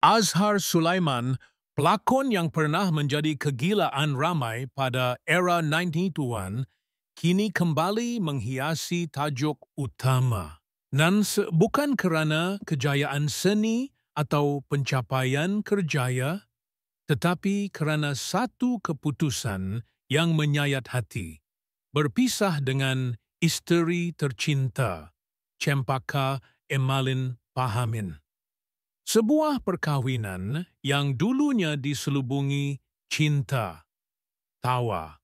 Azhar Sulaiman, pelakon yang pernah menjadi kegilaan ramai pada era 90-an, kini kembali menghiasi tajuk utama. Dan bukan kerana kejayaan seni atau pencapaian kerjaya, tetapi kerana satu keputusan yang menyayat hati. Berpisah dengan isteri tercinta, Cempaka Emalin Pahamin. Sebuah perkahwinan yang dulunya diselubungi cinta, tawa,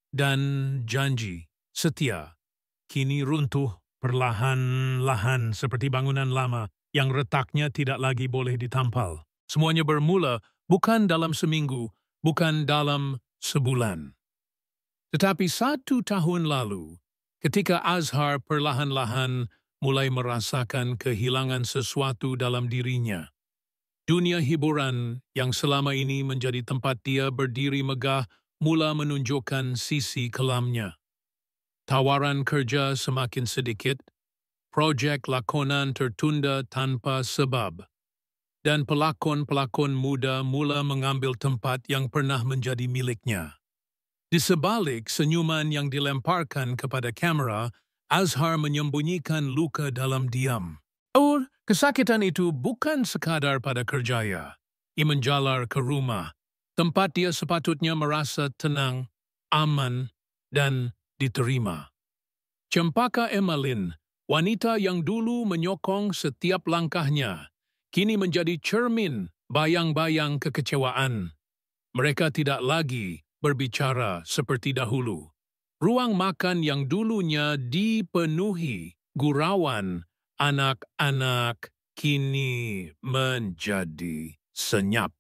dan janji setia, kini runtuh perlahan-lahan seperti bangunan lama yang retaknya tidak lagi boleh ditampal. Semuanya bermula bukan dalam seminggu, bukan dalam sebulan. Tetapi 1 tahun lalu, ketika Azhar perlahan-lahan mulai merasakan kehilangan sesuatu dalam dirinya. Dunia hiburan yang selama ini menjadi tempat dia berdiri megah mula menunjukkan sisi kelamnya. Tawaran kerja semakin sedikit, projek lakonan tertunda tanpa sebab, dan pelakon-pelakon muda mula mengambil tempat yang pernah menjadi miliknya. Di sebalik senyuman yang dilemparkan kepada kamera, Azhar menyembunyikan luka dalam diam. Kesakitan itu bukan sekadar pada kerjaya. Ia menjalar ke rumah, tempat dia sepatutnya merasa tenang, aman, dan diterima. Cempaka Emalin, wanita yang dulu menyokong setiap langkahnya, kini menjadi cermin bayang-bayang kekecewaan. Mereka tidak lagi berbicara seperti dahulu. Ruang makan yang dulunya dipenuhi gurauan anak-anak kini menjadi senyap.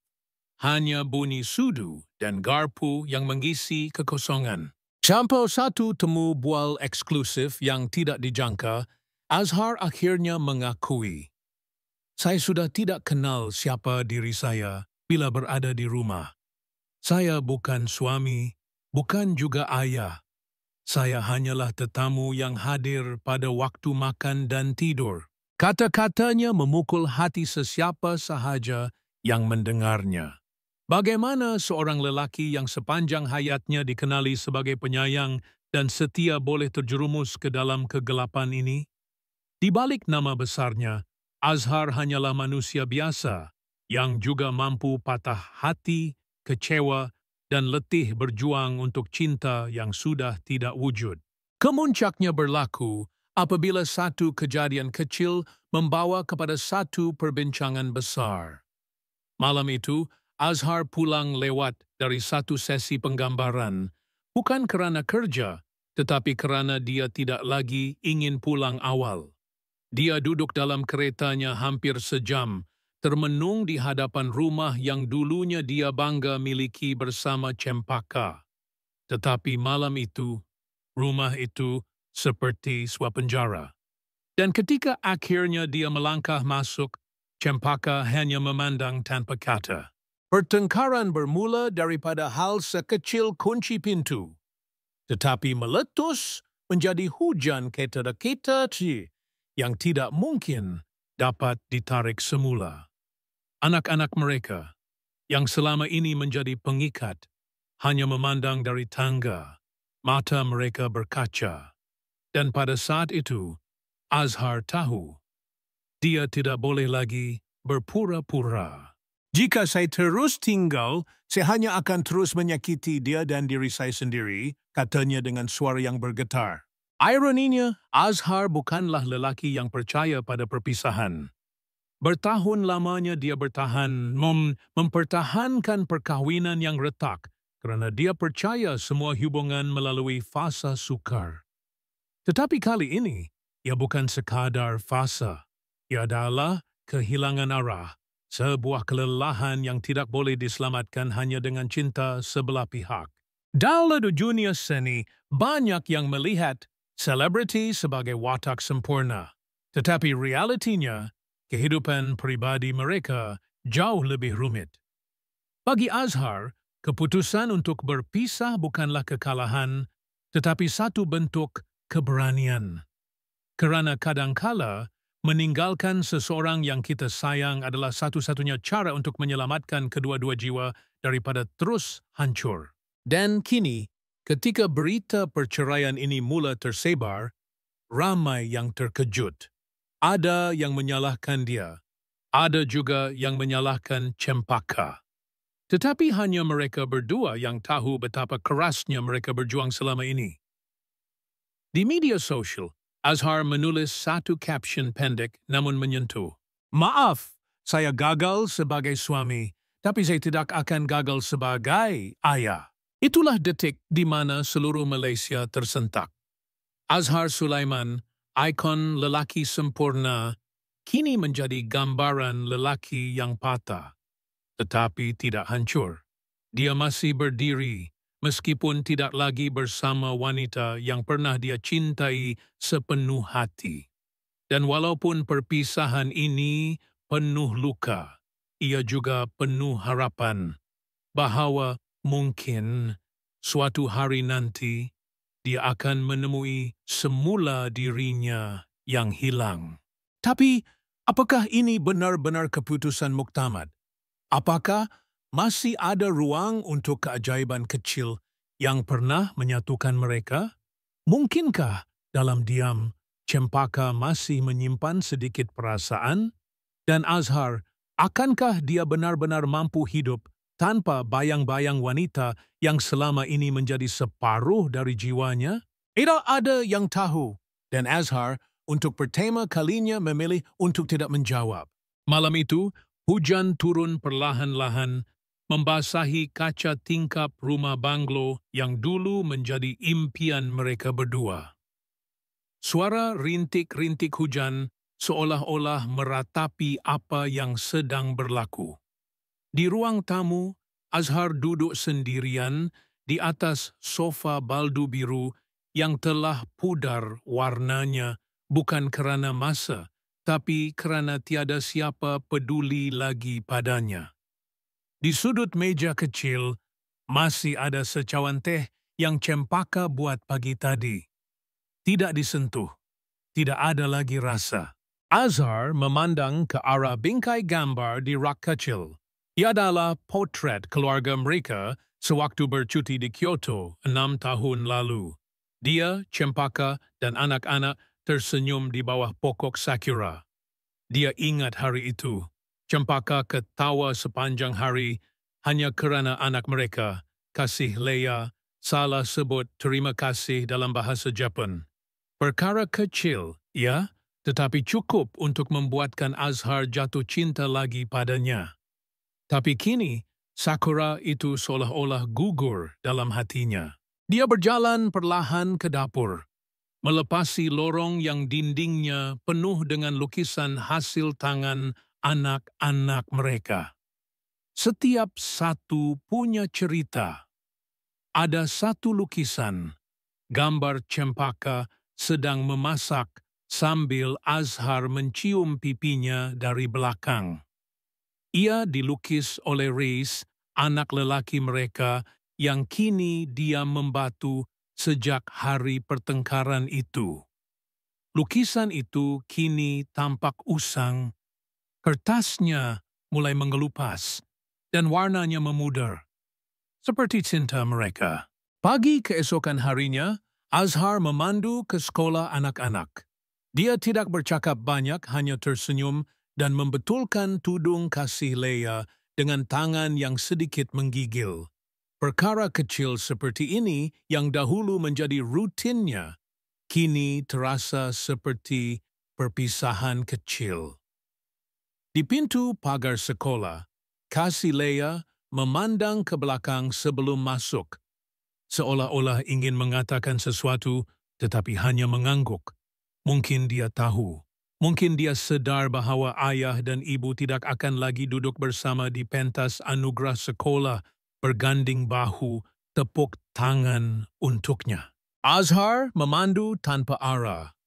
Hanya bunyi sudu dan garpu yang mengisi kekosongan. Sampai satu temu bual eksklusif yang tidak dijangka, Azhar akhirnya mengakui, "Saya sudah tidak kenal siapa diri saya bila berada di rumah. Saya bukan suami, bukan juga ayah. Saya hanyalah tetamu yang hadir pada waktu makan dan tidur." Kata-katanya memukul hati sesiapa sahaja yang mendengarnya. Bagaimana seorang lelaki yang sepanjang hayatnya dikenali sebagai penyayang dan setia boleh terjerumus ke dalam kegelapan ini? Di balik nama besarnya, Azhar hanyalah manusia biasa yang juga mampu patah hati, kecewa, dan letih berjuang untuk cinta yang sudah tidak wujud. Kemuncaknya berlaku apabila satu kejadian kecil membawa kepada satu perbincangan besar. Malam itu, Azhar pulang lewat dari satu sesi penggambaran, bukan kerana kerja, tetapi kerana dia tidak lagi ingin pulang awal. Dia duduk dalam keretanya hampir sejam, termenung di hadapan rumah yang dulunya dia bangga miliki bersama Cempaka. Tetapi malam itu, rumah itu seperti sebuah penjara. Dan ketika akhirnya dia melangkah masuk, Cempaka hanya memandang tanpa kata. Pertengkaran bermula daripada hal sekecil kunci pintu, tetapi meletus menjadi hujan kata-kata yang tidak mungkin dapat ditarik semula. Anak-anak mereka, yang selama ini menjadi pengikat, hanya memandang dari tangga. Mata mereka berkaca. Dan pada saat itu, Azhar tahu, dia tidak boleh lagi berpura-pura. "Jika saya terus tinggal, saya hanya akan terus menyakiti dia dan diri saya sendiri," katanya dengan suara yang bergetar. Ironinya, Azhar bukanlah lelaki yang percaya pada perpisahan. Bertahun lamanya dia bertahan, mempertahankan perkahwinan yang retak kerana dia percaya semua hubungan melalui fasa sukar. Tetapi kali ini, ia bukan sekadar fasa. Ia adalah kehilangan arah, sebuah kelelahan yang tidak boleh diselamatkan hanya dengan cinta sebelah pihak. Dalam dunia seni, banyak yang melihat selebriti sebagai watak sempurna. Tetapi realitinya, kehidupan pribadi mereka jauh lebih rumit. Bagi Azhar, keputusan untuk berpisah bukanlah kekalahan, tetapi satu bentuk keberanian. Kerana kadangkala, Meninggalkan seseorang yang kita sayang adalah satu-satunya cara untuk menyelamatkan kedua-dua jiwa daripada terus hancur. Dan kini, ketika berita perceraian ini mula tersebar, ramai yang terkejut. Ada yang menyalahkan dia, ada juga yang menyalahkan Cempaka. Tetapi hanya mereka berdua yang tahu betapa kerasnya mereka berjuang selama ini. Di media sosial, Azhar menulis satu caption pendek namun menyentuh. "Maaf, saya gagal sebagai suami, tapi saya tidak akan gagal sebagai ayah." Itulah detik di mana seluruh Malaysia tersentak. Azhar Sulaiman, ikon lelaki sempurna, kini menjadi gambaran lelaki yang patah, tetapi tidak hancur. Dia masih berdiri, meskipun tidak lagi bersama wanita yang pernah dia cintai sepenuh hati. Dan walaupun perpisahan ini penuh luka, ia juga penuh harapan bahawa mungkin suatu hari nanti dia akan menemui semula dirinya yang hilang. Tapi, apakah ini benar-benar keputusan muktamad? Apakah masih ada ruang untuk keajaiban kecil yang pernah menyatukan mereka? Mungkinkah dalam diam, Cempaka masih menyimpan sedikit perasaan? Dan Azhar, akankah dia benar-benar mampu hidup tanpa bayang-bayang wanita yang selama ini menjadi separuh dari jiwanya? Tidak ada yang tahu, dan Azhar untuk pertama kalinya memilih untuk tidak menjawab. Malam itu, hujan turun perlahan-lahan, membasahi kaca tingkap rumah banglo yang dulu menjadi impian mereka berdua. Suara rintik-rintik hujan seolah-olah meratapi apa yang sedang berlaku. Di ruang tamu, Azhar duduk sendirian di atas sofa baldu biru yang telah pudar warnanya bukan kerana masa, tapi kerana tiada siapa peduli lagi padanya. Di sudut meja kecil, masih ada secawan teh yang Cempaka buat pagi tadi. Tidak disentuh, tidak ada lagi rasa. Azhar memandang ke arah bingkai gambar di rak kecil. Ia adalah potret keluarga mereka sewaktu bercuti di Kyoto 6 tahun lalu. Dia, Cempaka, dan anak-anak tersenyum di bawah pokok sakura. Dia ingat hari itu. Cempaka ketawa sepanjang hari hanya kerana anak mereka, kasih Leia, salah sebut terima kasih dalam bahasa Jepun. Perkara kecil, ya, tetapi cukup untuk membuatkan Azhar jatuh cinta lagi padanya. Tapi kini, sakura itu seolah-olah gugur dalam hatinya. Dia berjalan perlahan ke dapur, melepasi lorong yang dindingnya penuh dengan lukisan hasil tangan anak-anak mereka. Setiap satu punya cerita. Ada satu lukisan, gambar Cempaka sedang memasak sambil Azhar mencium pipinya dari belakang. Ia dilukis oleh Reis, anak lelaki mereka yang kini dia membatu sejak hari pertengkaran itu. Lukisan itu kini tampak usang, kertasnya mulai mengelupas, dan warnanya memudar, seperti cinta mereka. Pagi keesokan harinya, Azhar memandu ke sekolah anak-anak. Dia tidak bercakap banyak, hanya tersenyum dan membetulkan tudung kasih Leia dengan tangan yang sedikit menggigil. Perkara kecil seperti ini yang dahulu menjadi rutinnya, kini terasa seperti perpisahan kecil. Di pintu pagar sekolah, kasih Leia memandang ke belakang sebelum masuk, seolah-olah ingin mengatakan sesuatu tetapi hanya mengangguk. Mungkin dia tahu, mungkin dia sedar bahawa ayah dan ibu tidak akan lagi duduk bersama di pentas anugerah sekolah, berganding bahu, tepuk tangan untuknya. Azhar memandu tanpa arah.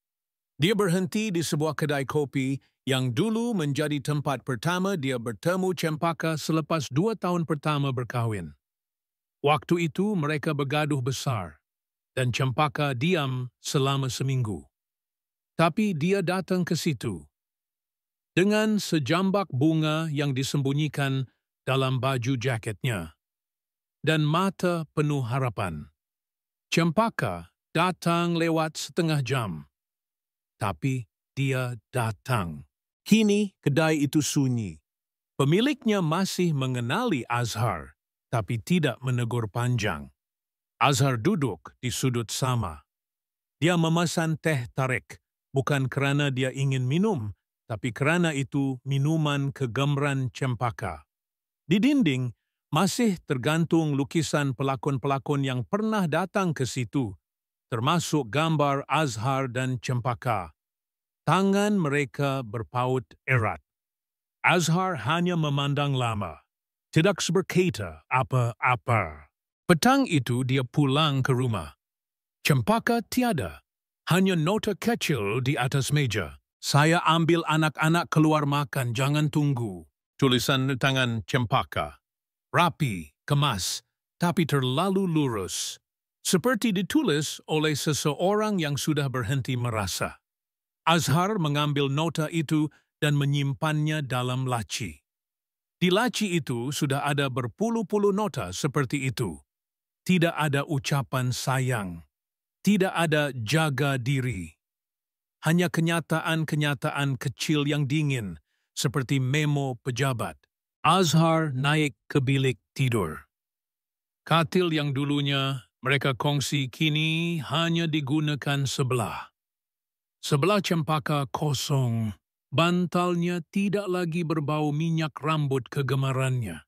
Dia berhenti di sebuah kedai kopi yang dulu menjadi tempat pertama dia bertemu Cempaka selepas 2 tahun pertama berkahwin. Waktu itu mereka bergaduh besar, dan Cempaka diam selama seminggu. Tapi dia datang ke situ, dengan sejambak bunga yang disembunyikan dalam baju jaketnya, dan mata penuh harapan. Cempaka datang lewat setengah jam, tapi dia datang. Kini kedai itu sunyi. Pemiliknya masih mengenali Azhar, tapi tidak menegur panjang. Azhar duduk di sudut sama. Dia memesan teh tarik, bukan kerana dia ingin minum, tapi kerana itu minuman kegemaran Cempaka. Di dinding masih tergantung lukisan pelakon-pelakon yang pernah datang ke situ, termasuk gambar Azhar dan Cempaka. Tangan mereka berpaut erat. Azhar hanya memandang lama, tidak berkata apa-apa. Petang itu dia pulang ke rumah. Cempaka tiada, hanya nota kecil di atas meja. Saya ambil anak-anak keluar makan, jangan tunggu. Tulisan tangan Cempaka. Rapi, kemas, tapi terlalu lurus. Seperti ditulis oleh seseorang yang sudah berhenti merasa. Azhar mengambil nota itu dan menyimpannya dalam laci. Di laci itu sudah ada berpuluh-puluh nota seperti itu. Tidak ada ucapan sayang. Tidak ada jaga diri. Hanya kenyataan-kenyataan kecil yang dingin, seperti memo pejabat. Azhar naik ke bilik tidur. Katil yang dulunya mereka kongsi kini hanya digunakan sebelah. Sebelah Cempaka kosong, bantalnya tidak lagi berbau minyak rambut kegemarannya.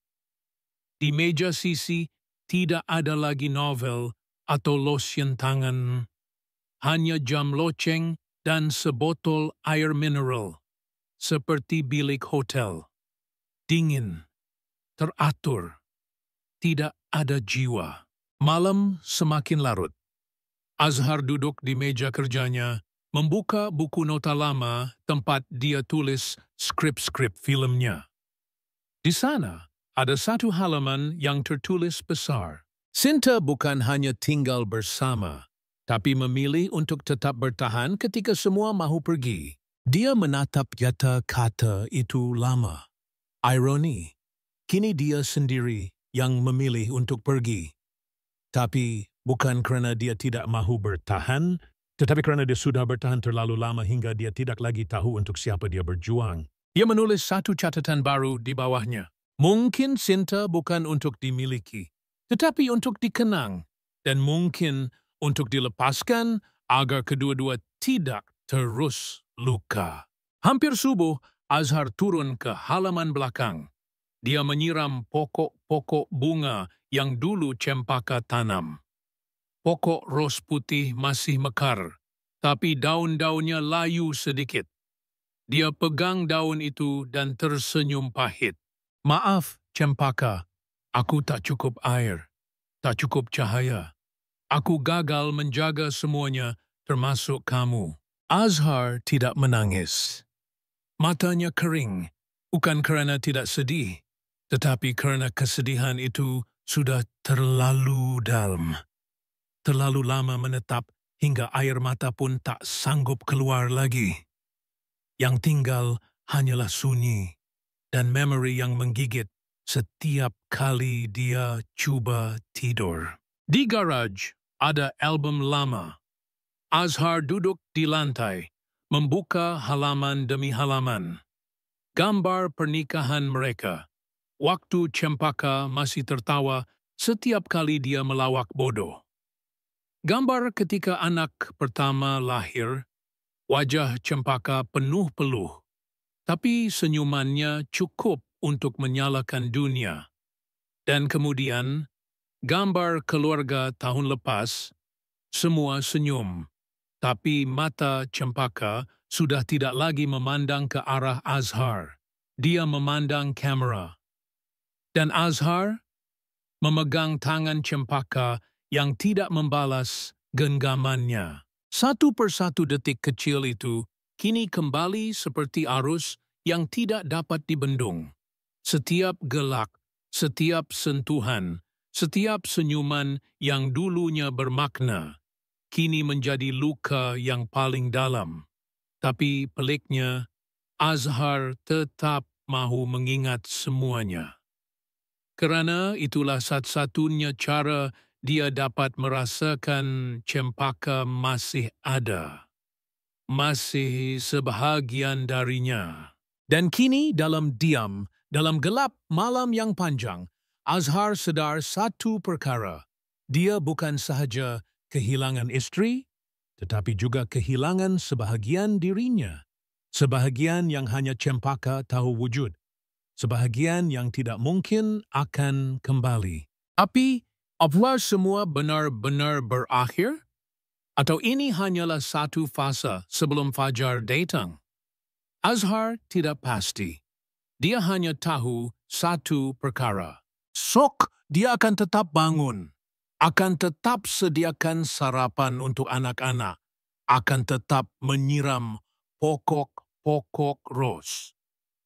Di meja sisi tidak ada lagi novel atau lotion tangan, hanya jam loceng dan sebotol air mineral, seperti bilik hotel. Dingin, teratur, tidak ada jiwa. Malam semakin larut. Azhar duduk di meja kerjanya, membuka buku nota lama tempat dia tulis skrip-skrip filmnya. Di sana ada satu halaman yang tertulis besar. Sinta bukan hanya tinggal bersama, tapi memilih untuk tetap bertahan ketika semua mahu pergi. Dia menatap kata-kata itu lama. Ironi, kini dia sendiri yang memilih untuk pergi. Tapi bukan kerana dia tidak mahu bertahan, tetapi kerana dia sudah bertahan terlalu lama hingga dia tidak lagi tahu untuk siapa dia berjuang. Dia menulis satu catatan baru di bawahnya. Mungkin cinta bukan untuk dimiliki, tetapi untuk dikenang, dan mungkin untuk dilepaskan agar kedua-dua tidak terus luka. Hampir subuh, Azhar turun ke halaman belakang. Dia menyiram pokok-pokok bunga yang dulu Cempaka tanam. Pokok ros putih masih mekar, tapi daun-daunnya layu sedikit. Dia pegang daun itu dan tersenyum pahit. Maaf, Cempaka, aku tak cukup air, tak cukup cahaya. Aku gagal menjaga semuanya, termasuk kamu. Azhar tidak menangis. Matanya kering, bukan kerana tidak sedih, tetapi kerana kesedihan itu sudah terlalu dalam. Terlalu lama menetap hingga air mata pun tak sanggup keluar lagi. Yang tinggal hanyalah sunyi dan memori yang menggigit setiap kali dia cuba tidur. Di garaj ada album lama. Azhar duduk di lantai, membuka halaman demi halaman. Gambar pernikahan mereka. Waktu Cempaka masih tertawa setiap kali dia melawak bodoh. Gambar ketika anak pertama lahir, wajah Cempaka penuh peluh, tapi senyumannya cukup untuk menyalakan dunia. Dan kemudian, gambar keluarga tahun lepas, semua senyum, tapi mata Cempaka sudah tidak lagi memandang ke arah Azhar. Dia memandang kamera. Dan Azhar memegang tangan Cempaka yang tidak membalas genggamannya. Satu persatu detik kecil itu kini kembali seperti arus yang tidak dapat dibendung. Setiap gelak, setiap sentuhan, setiap senyuman yang dulunya bermakna, kini menjadi luka yang paling dalam. Tapi peliknya, Azhar tetap mahu mengingat semuanya. Kerana itulah satu-satunya cara dia dapat merasakan Cempaka masih ada. Masih sebahagian darinya. Dan kini dalam diam, dalam gelap malam yang panjang, Azhar sedar satu perkara. Dia bukan sahaja kehilangan istri, tetapi juga kehilangan sebahagian dirinya. Sebahagian yang hanya Cempaka tahu wujud. Sebahagian yang tidak mungkin akan kembali. Tapi, apakah semua benar-benar berakhir? Atau ini hanyalah satu fasa sebelum fajar datang? Azhar tidak pasti. Dia hanya tahu satu perkara. Sok dia akan tetap bangun. Akan tetap sediakan sarapan untuk anak-anak. Akan tetap menyiram pokok-pokok ros.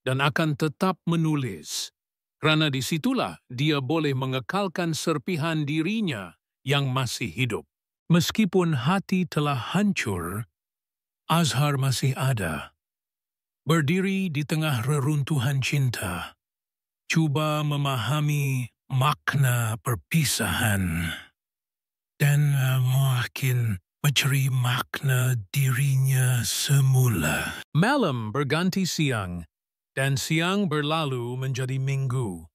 Dan akan tetap menulis. Kerana disitulah dia boleh mengekalkan serpihan dirinya yang masih hidup. Meskipun hati telah hancur, Azhar masih ada. Berdiri di tengah reruntuhan cinta, cuba memahami makna perpisahan, dan mungkin mencari makna dirinya semula. Malam berganti siang, dan siang berlalu menjadi minggu.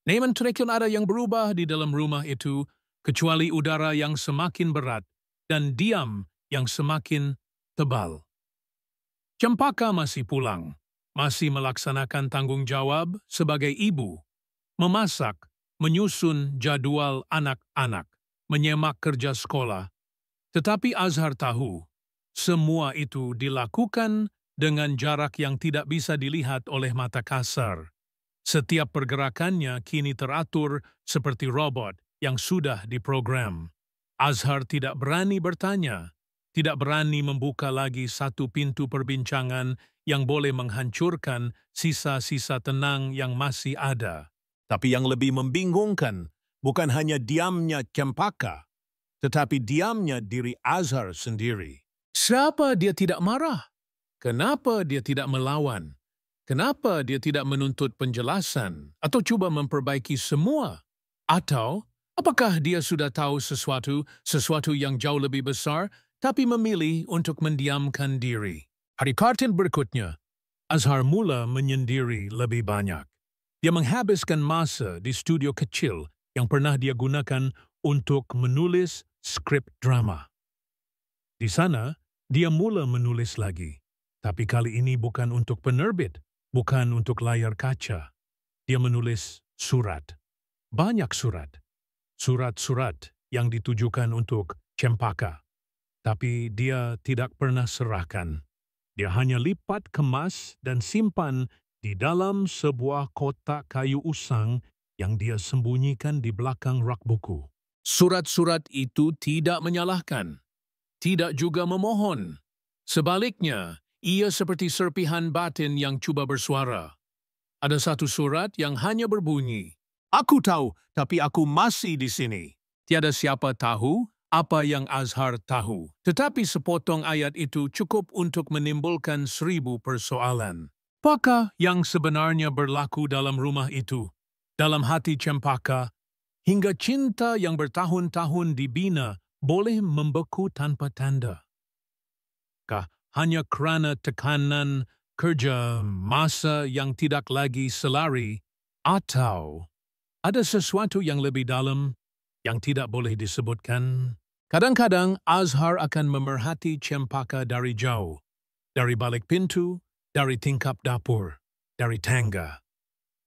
Namun tidak ada yang berubah di dalam rumah itu, kecuali udara yang semakin berat dan diam yang semakin tebal. Cempaka masih pulang, masih melaksanakan tanggung jawab sebagai ibu, memasak, menyusun jadual anak-anak, menyemak kerja sekolah. Tetapi Azhar tahu, semua itu dilakukan dengan jarak yang tidak bisa dilihat oleh mata kasar. Setiap pergerakannya kini teratur seperti robot yang sudah diprogram. Azhar tidak berani bertanya, tidak berani membuka lagi satu pintu perbincangan yang boleh menghancurkan sisa-sisa tenang yang masih ada. Tapi yang lebih membingungkan bukan hanya diamnya Cempaka, tetapi diamnya diri Azhar sendiri. Siapa dia tidak marah? Kenapa dia tidak melawan? Kenapa dia tidak menuntut penjelasan atau cuba memperbaiki semua? Atau apakah dia sudah tahu sesuatu yang jauh lebih besar, tapi memilih untuk mendiamkan diri? Hari kartun berikutnya, Azhar mula menyendiri lebih banyak. Dia menghabiskan masa di studio kecil yang pernah dia gunakan untuk menulis skrip drama. Di sana, dia mula menulis lagi. Tapi kali ini bukan untuk penerbit. Bukan untuk layar kaca. Dia menulis surat. Banyak surat. Surat-surat yang ditujukan untuk Cempaka. Tapi dia tidak pernah serahkan. Dia hanya lipat, kemas, dan simpan di dalam sebuah kotak kayu usang yang dia sembunyikan di belakang rak buku. Surat-surat itu tidak menyalahkan. Tidak juga memohon. Sebaliknya, ia seperti serpihan batin yang cuba bersuara. Ada satu surat yang hanya berbunyi, "Aku tahu, tapi aku masih di sini." Tiada siapa tahu apa yang Azhar tahu. Tetapi sepotong ayat itu cukup untuk menimbulkan 1000 persoalan. Apakah yang sebenarnya berlaku dalam rumah itu? Dalam hati Cempaka, hingga cinta yang bertahun-tahun dibina boleh membeku tanpa tanda. Kah hanya kerana tekanan kerja masa yang tidak lagi selari, atau ada sesuatu yang lebih dalam yang tidak boleh disebutkan? Kadang-kadang Azhar akan memerhati Cempaka dari jauh, dari balik pintu, dari tingkap dapur, dari tangga.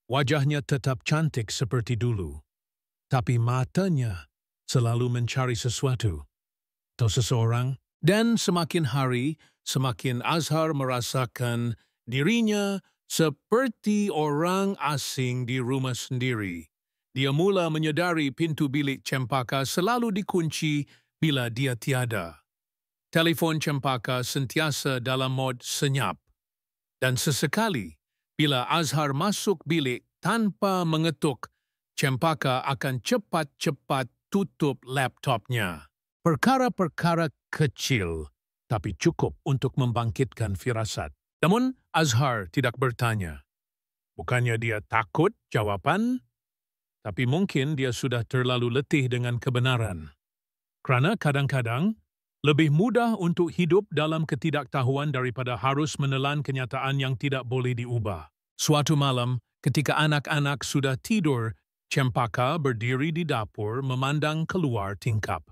Wajahnya tetap cantik seperti dulu, tapi matanya selalu mencari sesuatu atau seseorang. Dan semakin hari, semakin Azhar merasakan dirinya seperti orang asing di rumah sendiri. Dia mula menyadari pintu bilik Cempaka selalu dikunci bila dia tiada. Telefon Cempaka sentiasa dalam mod senyap. Dan sesekali, bila Azhar masuk bilik tanpa mengetuk, Cempaka akan cepat-cepat tutup laptopnya. Perkara-perkara kecil, tapi cukup untuk membangkitkan firasat. Namun Azhar tidak bertanya. Bukannya dia takut jawaban, tapi mungkin dia sudah terlalu letih dengan kebenaran. Kerana kadang-kadang lebih mudah untuk hidup dalam ketidaktahuan daripada harus menelan kenyataan yang tidak boleh diubah. Suatu malam, ketika anak-anak sudah tidur, Cempaka berdiri di dapur memandang keluar tingkap.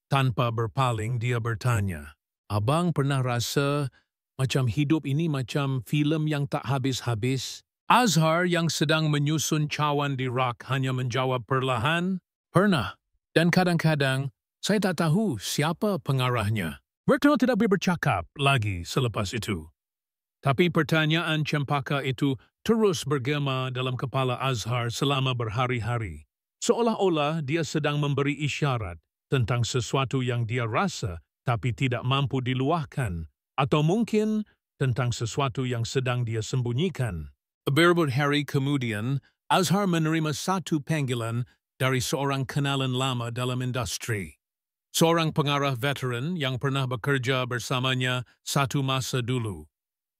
Tanpa berpaling, dia bertanya, "Abang pernah rasa macam hidup ini macam filem yang tak habis-habis?" Azhar yang sedang menyusun cawan di rak hanya menjawab perlahan, "Pernah, dan kadang-kadang saya tak tahu siapa pengarahnya." Bertol tidak bercakap lagi selepas itu. Tapi pertanyaan Cempaka itu terus bergema dalam kepala Azhar selama berhari-hari. Seolah-olah dia sedang memberi isyarat tentang sesuatu yang dia rasa tapi tidak mampu diluahkan, atau mungkin tentang sesuatu yang sedang dia sembunyikan. Beberapa hari kemudian, Azhar menerima satu panggilan dari seorang kenalan lama dalam industri. Seorang pengarah veteran yang pernah bekerja bersamanya satu masa dulu.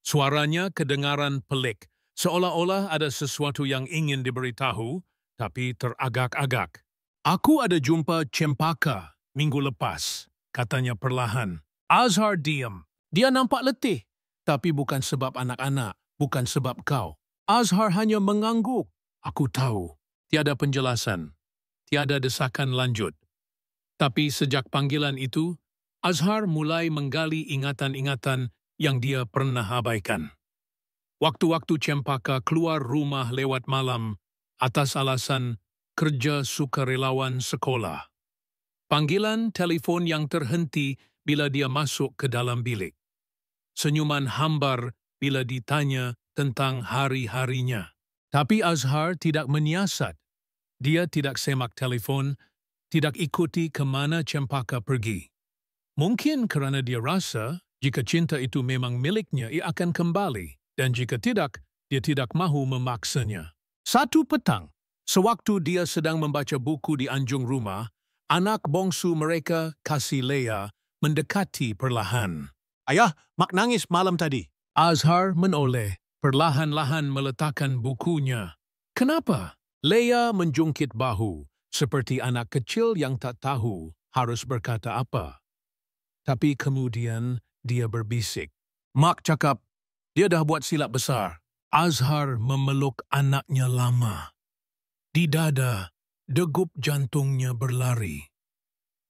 Suaranya kedengaran pelik, seolah-olah ada sesuatu yang ingin diberitahu, tapi teragak-agak. "Aku ada jumpa Cempaka minggu lepas," katanya perlahan. Azhar diam. Dia nampak letih, tapi bukan sebab anak-anak, bukan sebab kau. Azhar hanya mengangguk. "Aku tahu." Tiada penjelasan, tiada desakan lanjut. Tapi sejak panggilan itu, Azhar mulai menggali ingatan-ingatan yang dia pernah abaikan. Waktu-waktu Cempaka keluar rumah lewat malam atas alasan kerja sukarelawan sekolah. Panggilan telefon yang terhenti bila dia masuk ke dalam bilik. Senyuman hambar bila ditanya tentang hari-harinya. Tapi Azhar tidak menyiasat. Dia tidak semak telefon, tidak ikuti ke mana Cempaka pergi. Mungkin kerana dia rasa jika cinta itu memang miliknya, ia akan kembali. Dan jika tidak, dia tidak mahu memaksanya. Satu petang, sewaktu dia sedang membaca buku di anjung rumah, anak bongsu mereka, Kasih Leah, mendekati perlahan. "Ayah, Mak nangis malam tadi." Azhar menoleh, perlahan-lahan meletakkan bukunya. "Kenapa?" Leah menjungkit bahu, seperti anak kecil yang tak tahu harus berkata apa. Tapi kemudian dia berbisik. "Mak cakap, dia dah buat silap besar." Azhar memeluk anaknya lama. Di dada, degup jantungnya berlari.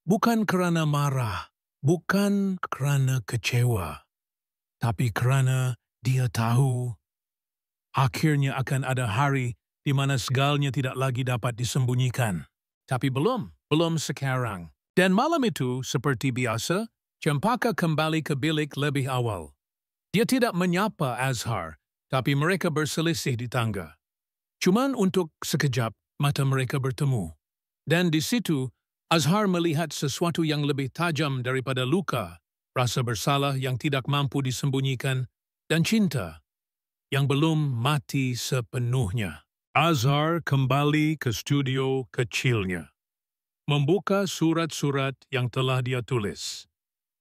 Bukan kerana marah, bukan kerana kecewa, tapi kerana dia tahu akhirnya akan ada hari di mana segalanya tidak lagi dapat disembunyikan. Tapi belum sekarang. Dan malam itu, seperti biasa, Cempaka kembali ke bilik lebih awal. Dia tidak menyapa Azhar, tapi mereka berselisih di tangga. Cuman untuk sekejap, mata mereka bertemu. Dan di situ, Azhar melihat sesuatu yang lebih tajam daripada luka, rasa bersalah yang tidak mampu disembunyikan, dan cinta yang belum mati sepenuhnya. Azhar kembali ke studio kecilnya. Membuka surat-surat yang telah dia tulis.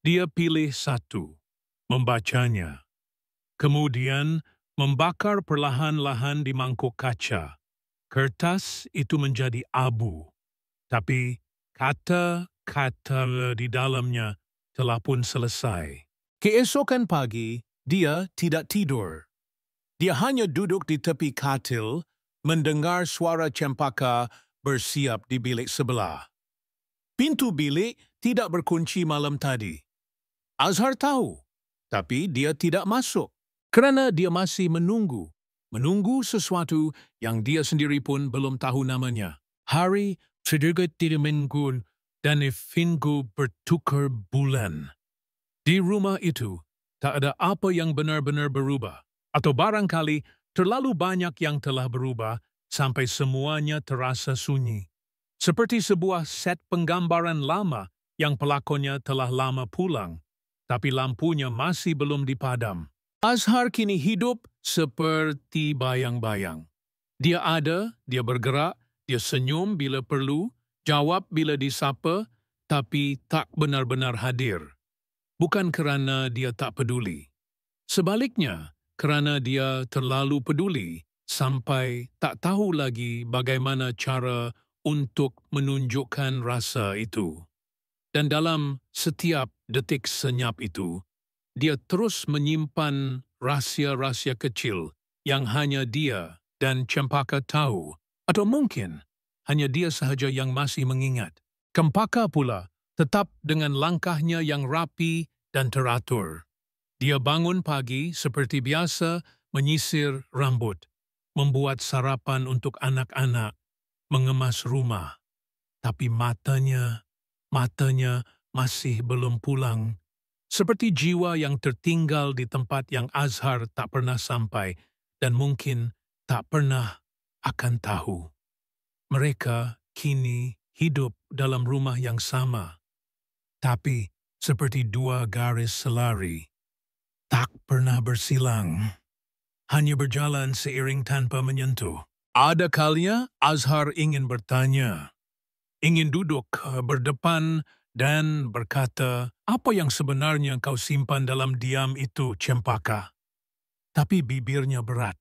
Dia pilih satu, membacanya. Kemudian membakar perlahan-lahan di mangkuk kaca. Kertas itu menjadi abu, tapi kata-kata di dalamnya telah pun selesai. Keesokan pagi, dia tidak tidur. Dia hanya duduk di tepi katil, mendengar suara Cempaka bersiap di bilik sebelah. Pintu bilik tidak berkunci malam tadi. Azhar tahu, tapi dia tidak masuk kerana dia masih menunggu sesuatu yang dia sendiri pun belum tahu namanya. Hari sedikit tidak minggu dan minggu bertukar bulan. Di rumah itu, tak ada apa yang benar-benar berubah, atau barangkali terlalu banyak yang telah berubah sampai semuanya terasa sunyi. Seperti sebuah set penggambaran lama yang pelakonnya telah lama pulang, tapi lampunya masih belum dipadam. Azhar kini hidup seperti bayang-bayang. Dia ada, dia bergerak, dia senyum bila perlu, jawab bila disapa, tapi tak benar-benar hadir. Bukan kerana dia tak peduli, Sebaliknya, kerana dia terlalu peduli sampai tak tahu lagi bagaimana cara untuk menunjukkan rasa itu. Dan dalam setiap detik senyap itu, dia terus menyimpan rahsia-rahsia kecil yang hanya dia dan Cempaka tahu, atau mungkin hanya dia sahaja yang masih mengingat. Cempaka pula tetap dengan langkahnya yang rapi dan teratur. Dia bangun pagi seperti biasa, menyisir rambut, membuat sarapan untuk anak-anak, mengemas rumah. Tapi matanya masih belum pulang. Seperti jiwa yang tertinggal di tempat yang Azhar tak pernah sampai dan mungkin tak pernah akan tahu. Mereka kini hidup dalam rumah yang sama, tapi seperti dua garis selari, tak pernah bersilang, hanya berjalan seiring tanpa menyentuh. Ada kalanya Azhar ingin bertanya, ingin duduk berdepan dan berkata, apa yang sebenarnya kau simpan dalam diam itu, Cempaka? Tapi bibirnya berat.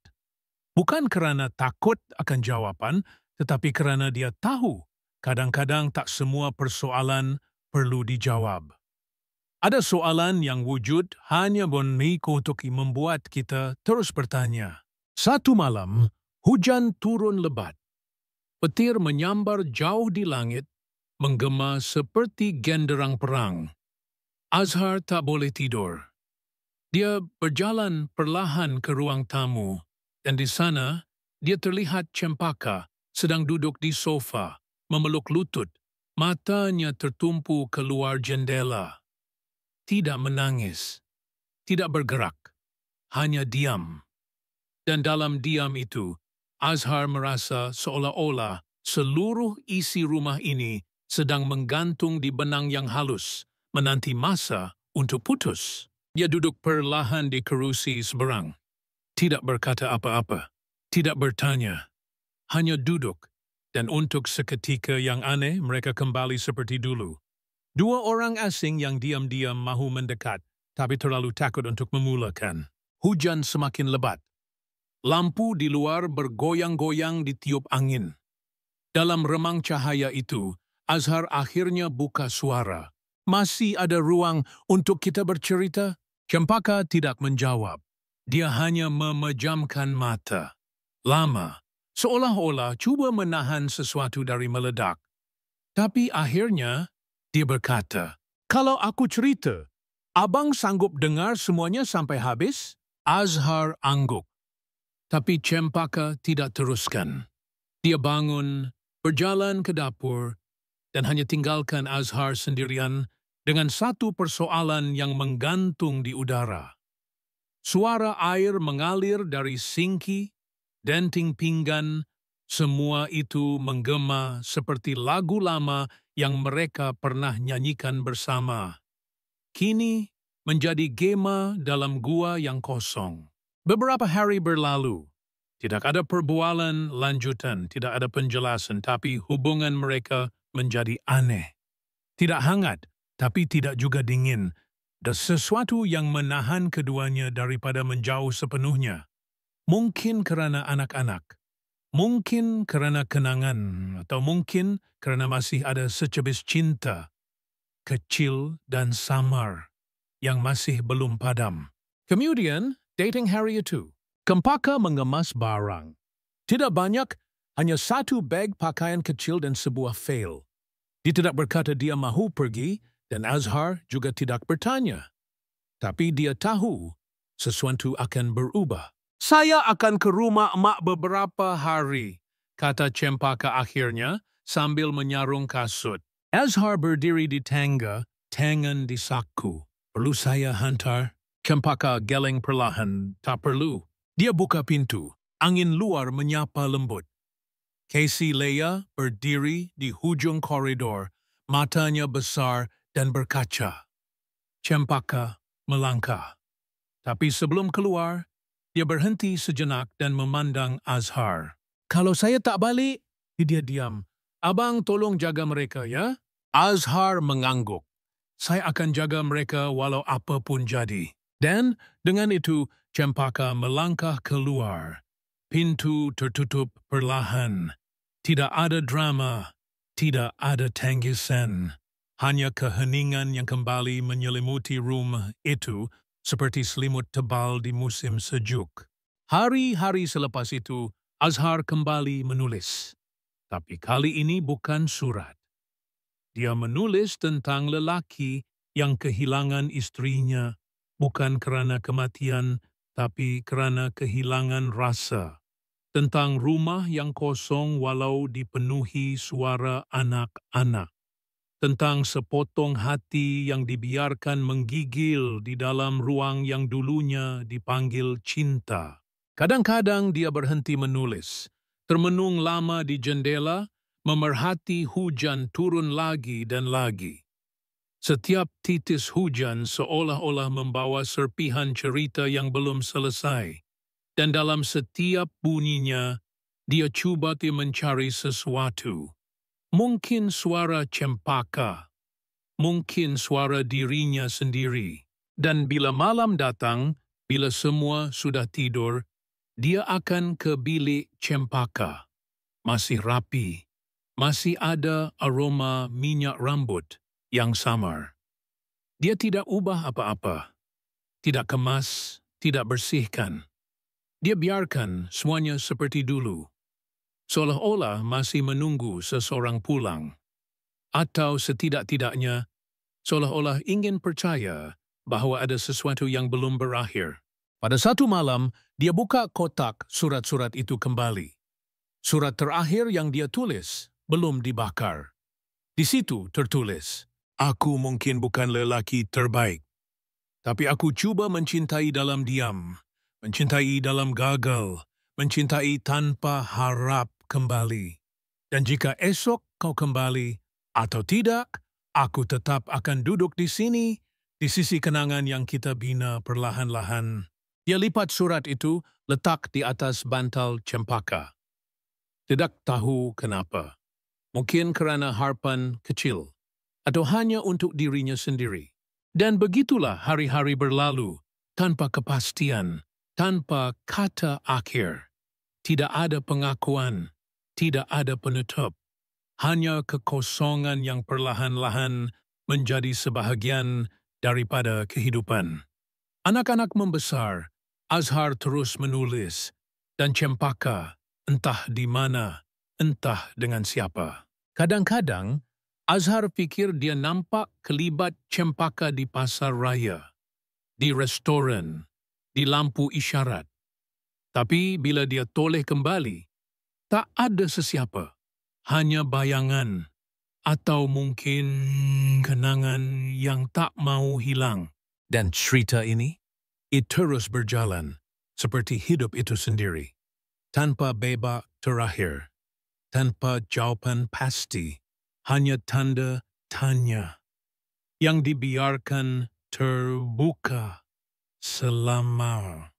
Bukan kerana takut akan jawapan, tetapi kerana dia tahu kadang-kadang tak semua persoalan perlu dijawab. Ada soalan yang wujud hanya mengikut untuk membuat kita terus bertanya. Satu malam, hujan turun lebat. Petir menyambar jauh di langit, menggema seperti genderang perang. Azhar tak boleh tidur. Dia berjalan perlahan ke ruang tamu, dan di sana dia terlihat Cempaka sedang duduk di sofa, memeluk lutut, matanya tertumpu keluar jendela. Tidak menangis, tidak bergerak, hanya diam. Dan dalam diam itu, Azhar merasa seolah-olah seluruh isi rumah ini sedang menggantung di benang yang halus, menanti masa untuk putus. Dia duduk perlahan di kerusi seberang. Tidak berkata apa-apa, tidak bertanya, hanya duduk. Dan untuk seketika yang aneh, mereka kembali seperti dulu. Dua orang asing yang diam-diam mahu mendekat, tapi terlalu takut untuk memulakan. Hujan semakin lebat. Lampu di luar bergoyang-goyang ditiup angin. Dalam remang cahaya itu, Azhar akhirnya buka suara. Masih ada ruang untuk kita bercerita? Cempaka tidak menjawab. Dia hanya memejamkan mata. Lama, seolah-olah cuba menahan sesuatu dari meledak. Tapi akhirnya, dia berkata, kalau aku cerita, abang sanggup dengar semuanya sampai habis? Azhar angguk. Tapi Cempaka tidak teruskan. Dia bangun, berjalan ke dapur, dan hanya tinggalkan Azhar sendirian dengan satu persoalan yang menggantung di udara. Suara air mengalir dari singki, denting pinggan, semua itu menggema seperti lagu lama yang mereka pernah nyanyikan bersama. Kini menjadi gema dalam gua yang kosong. Beberapa hari berlalu. Tidak ada perbualan lanjutan, tidak ada penjelasan, tapi hubungan mereka menjadi aneh. Tidak hangat, tapi tidak juga dingin. Ada sesuatu yang menahan keduanya daripada menjauh sepenuhnya. Mungkin kerana anak-anak, mungkin kerana kenangan, atau mungkin kerana masih ada secebis cinta, kecil dan samar, yang masih belum padam. Kemudian, dating hari itu, Cempaka mengemas barang. Tidak banyak, hanya satu beg pakaian kecil dan sebuah fail. Dia tidak berkata dia mahu pergi, dan Azhar juga tidak bertanya. Tapi dia tahu sesuatu akan berubah. Saya akan ke rumah emak beberapa hari, kata Cempaka akhirnya sambil menyarung kasut. Azhar berdiri di tangga, tangan di saku. Perlu saya hantar? Cempaka geleng perlahan, tak perlu. Dia buka pintu, angin luar menyapa lembut. Casey Leia berdiri di hujung koridor, matanya besar dan berkaca. Cempaka melangkah. Tapi sebelum keluar, dia berhenti sejenak dan memandang Azhar. Kalau saya tak balik, dia diam. Abang tolong jaga mereka, ya? Azhar mengangguk. Saya akan jaga mereka walau apapun jadi. Dan dengan itu, Cempaka melangkah keluar. Pintu tertutup perlahan. Tidak ada drama, tidak ada tangisan. Hanya keheningan yang kembali menyelimuti rumah itu seperti selimut tebal di musim sejuk. Hari-hari selepas itu, Azhar kembali menulis. Tapi kali ini bukan surat. Dia menulis tentang lelaki yang kehilangan istrinya, bukan kerana kematian, tapi kerana kehilangan rasa. Tentang rumah yang kosong walau dipenuhi suara anak-anak. Tentang sepotong hati yang dibiarkan menggigil di dalam ruang yang dulunya dipanggil cinta. Kadang-kadang dia berhenti menulis, termenung lama di jendela, memerhati hujan turun lagi dan lagi. Setiap titis hujan seolah-olah membawa serpihan cerita yang belum selesai, dan dalam setiap bunyinya, dia cuba mencari sesuatu. Mungkin suara Cempaka, mungkin suara dirinya sendiri. Dan bila malam datang, bila semua sudah tidur, dia akan ke bilik Cempaka. Masih rapi, masih ada aroma minyak rambut yang samar. Dia tidak ubah apa-apa, tidak kemas, tidak bersihkan. Dia biarkan semuanya seperti dulu. Seolah-olah masih menunggu seseorang pulang. Atau setidak-tidaknya, seolah-olah ingin percaya bahawa ada sesuatu yang belum berakhir. Pada satu malam, dia buka kotak surat-surat itu kembali. Surat terakhir yang dia tulis belum dibakar. Di situ tertulis, "Aku mungkin bukan lelaki terbaik, tapi aku cuba mencintai dalam diam, mencintai dalam gagal, mencintai tanpa harap kembali. Dan jika esok kau kembali atau tidak, aku tetap akan duduk di sini, di sisi kenangan yang kita bina perlahan-lahan." Dia lipat surat itu, letak di atas bantal Cempaka. Tidak tahu kenapa. Mungkin kerana harapan kecil, atau hanya untuk dirinya sendiri. Dan begitulah hari-hari berlalu, tanpa kepastian, tanpa kata akhir. Tidak ada pengakuan, tidak ada penutup. Hanya kekosongan yang perlahan-lahan menjadi sebahagian daripada kehidupan. Anak-anak membesar, Azhar terus menulis, dan Cempaka entah di mana, entah dengan siapa. Kadang-kadang, Azhar fikir dia nampak kelibat Cempaka di pasar raya, di restoran, di lampu isyarat. Tapi bila dia toleh kembali, tak ada sesiapa, hanya bayangan atau mungkin kenangan yang tak mau hilang. Dan cerita ini, terus berjalan seperti hidup itu sendiri, tanpa babak terakhir, tanpa jawaban pasti, hanya tanda tanya yang dibiarkan terbuka selama